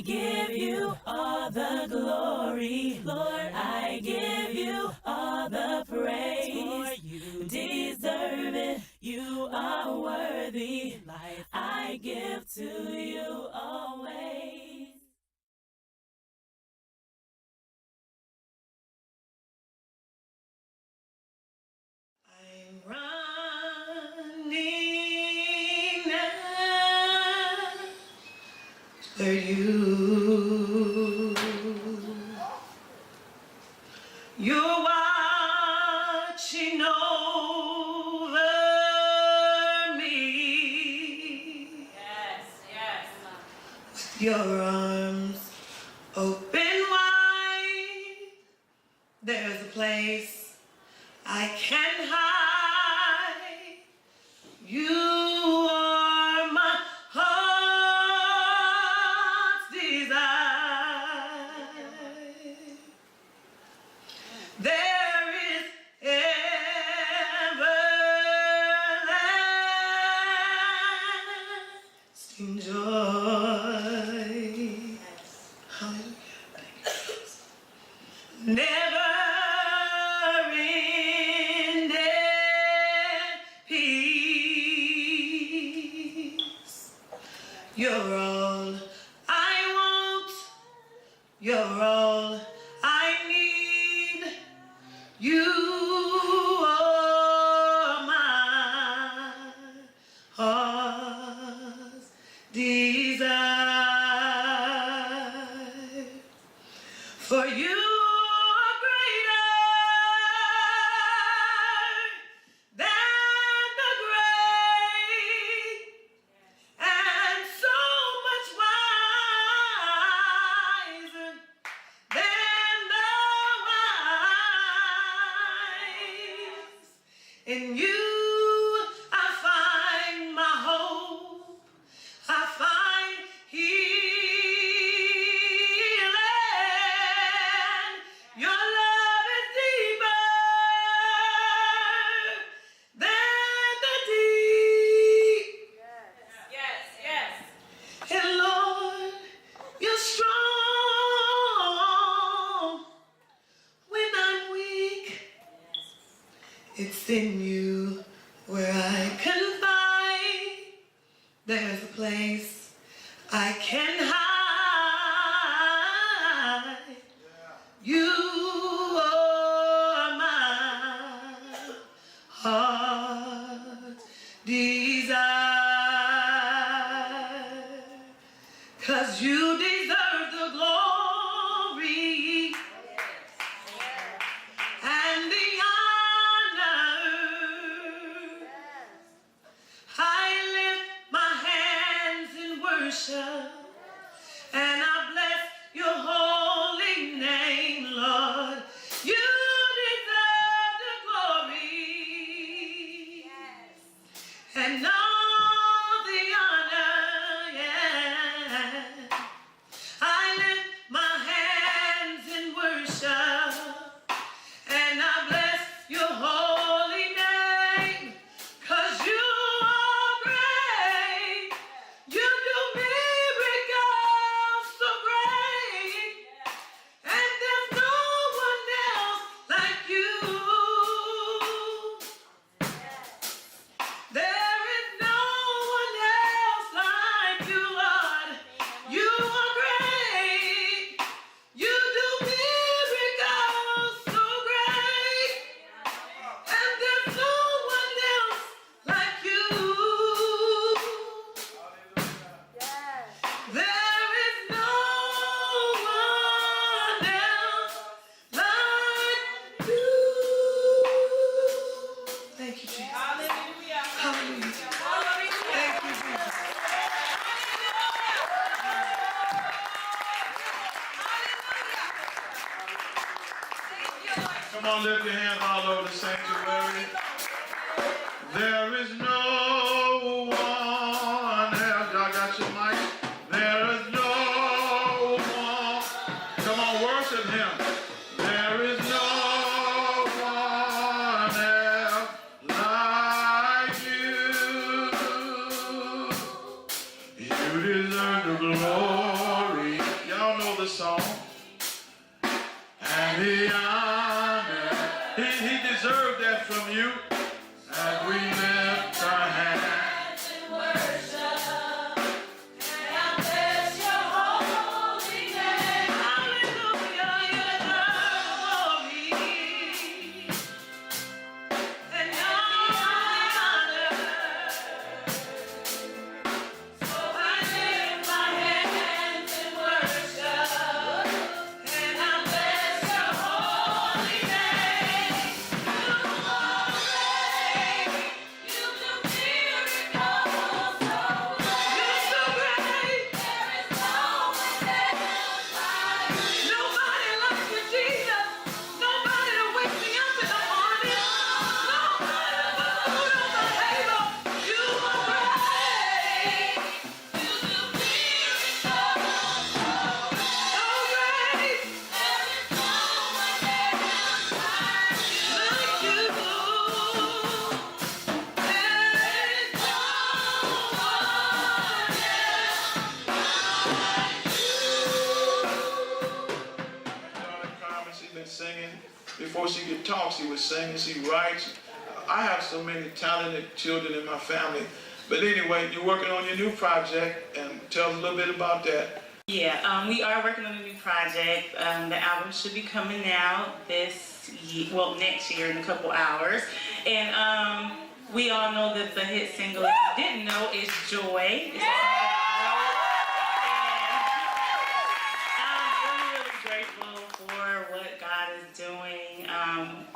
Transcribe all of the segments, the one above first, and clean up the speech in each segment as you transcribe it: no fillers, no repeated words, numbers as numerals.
give you all the glory. Lord, I give you all the praise. You deserve it. You are worthy. Life I give to you always. I'm running after you. You're watching over me. Yes, yes. With your arms open wide, there's a place I can hide. You are my heart's desire. There is everlasting joy. Hallelujah. Thank you, Jesus. Never you're all I want, you're all I need. You are my heart's desire. For you are greater than the great, and so much wiser than the wise. In you I find my hope, I find healing. Your love is deeper than the deep. Yes, yes. And Lord, you're strong when I'm weak. It's in you where I confide. There's a place I can hide. You are my heart's desire. 'Cause you deserve the glory and the honor. I lift my hands in worship and I bless your holy name, Lord. You deserve the glory and all the honor. Yeah. I lift my hands in worship and I bless your holy name. 'Cause you are great. You do miracles so great. And there's no one else like you. There is no one else like you, Lord. You are great. You do miracles so great. And there's no one else like you. There is no one else like you. Thank you, Jesus. Hallelujah. Hallelujah. Hallelujah. Thank you, Jesus. Come on, lift your hands all over the sanctuary. There is no one else. Y'all got your mic? There is no one. Come on, worship him. There is no one else like you. You deserve the glory the song and the honor. He deserved that from you. And we lift our hands in worship, and I bless your holy name. Hallelujah, you deserve glory and honor. So I lift my hands in worship, and I bless your holy name. You do miracles so great. You're so great. There is no one else like you. Nobody like you, Jesus. Nobody to wake me up in the morning. Nobody to put food on my table. You are great. You do miracles so great. There is no one else like you. Karmyn, she's been singing. Before she could talk, she was singing, she writes. I have so many talented children in my family. But anyway, you're working on your new project, and tell us a little bit about that. Yeah, we are working on a new project. The album should be coming out this year, well, next year in a couple hours. And we all know that the hit single, if you didn't know, is Joy. It's a song that I wrote. And I'm really grateful for what God is doing.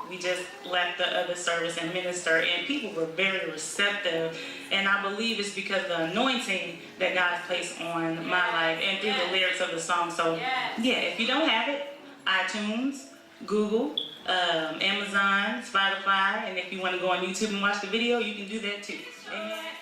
We just left the other service and minister, and people were very receptive. And I believe it's because of the anointing that God has placed on my life and through the lyrics of the song. So, yeah, if you don't have it, iTunes, Google, Amazon, Spotify, and if you want to go on YouTube and watch the video, you can do that too. Amen.